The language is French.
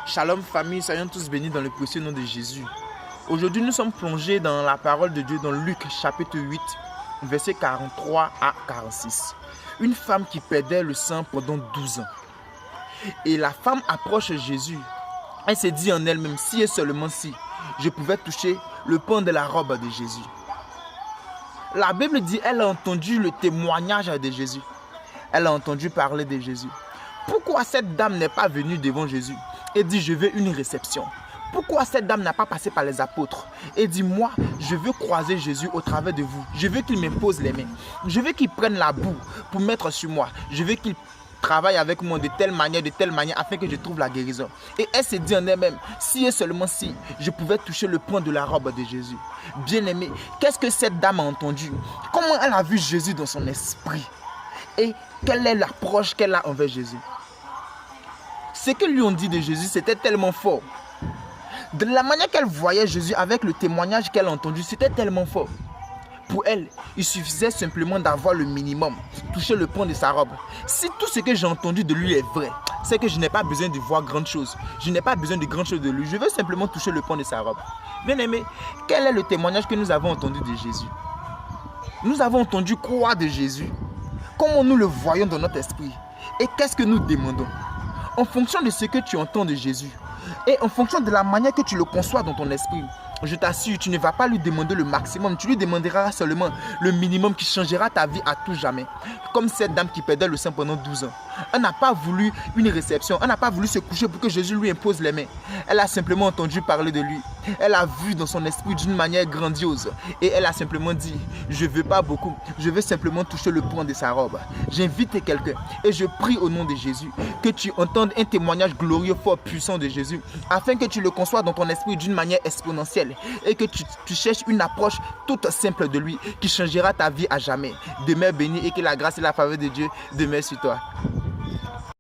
Shalom famille, soyons tous bénis dans le précieux nom de Jésus. Aujourd'hui, nous sommes plongés dans la parole de Dieu dans Luc chapitre 8, versets 43 à 46. Une femme qui perdait le sang pendant 12 ans. Et la femme approche Jésus. Elle s'est dit en elle-même, si et seulement si, je pouvais toucher le pan de la robe de Jésus. La Bible dit, elle a entendu le témoignage de Jésus. Elle a entendu parler de Jésus. Pourquoi cette dame n'est pas venue devant Jésus et dit, je veux une réception? Pourquoi cette dame n'a pas passé par les apôtres et dit, moi, je veux croiser Jésus au travers de vous. Je veux qu'il m'impose les mains. Je veux qu'il prenne la boue pour mettre sur moi. Je veux qu'il travaille avec moi de telle manière, afin que je trouve la guérison. Et elle s'est dit en elle-même, si et seulement si, je pouvais toucher le point de la robe de Jésus. Bien-aimé, qu'est-ce que cette dame a entendu? Comment elle a vu Jésus dans son esprit? Et quelle est l'approche qu'elle a envers Jésus? Ce que lui ont dit de Jésus, c'était tellement fort. De la manière qu'elle voyait Jésus avec le témoignage qu'elle a entendu, c'était tellement fort. Pour elle, il suffisait simplement d'avoir le minimum, toucher le point de sa robe. Si tout ce que j'ai entendu de lui est vrai, c'est que je n'ai pas besoin de voir grand chose. Je n'ai pas besoin de grand chose de lui. Je veux simplement toucher le point de sa robe. Bien aimé, quel est le témoignage que nous avons entendu de Jésus? Nous avons entendu quoi de Jésus? Comment nous le voyons dans notre esprit? Et qu'est-ce que nous demandons? En fonction de ce que tu entends de Jésus et en fonction de la manière que tu le conçois dans ton esprit, je t'assure, tu ne vas pas lui demander le maximum, tu lui demanderas seulement le minimum qui changera ta vie à tout jamais. Comme cette dame qui perdait le sang pendant 12 ans. Elle n'a pas voulu une réception, elle n'a pas voulu se coucher pour que Jésus lui impose les mains. Elle a simplement entendu parler de lui. Elle a vu dans son esprit d'une manière grandiose. Et elle a simplement dit, je ne veux pas beaucoup, je veux simplement toucher le point de sa robe. J'invite quelqu'un et je prie au nom de Jésus que tu entendes un témoignage glorieux, fort, puissant de Jésus, afin que tu le conçois dans ton esprit d'une manière exponentielle et que tu cherches une approche toute simple de lui qui changera ta vie à jamais. Demeure béni et que la grâce et la faveur de Dieu demeurent sur toi.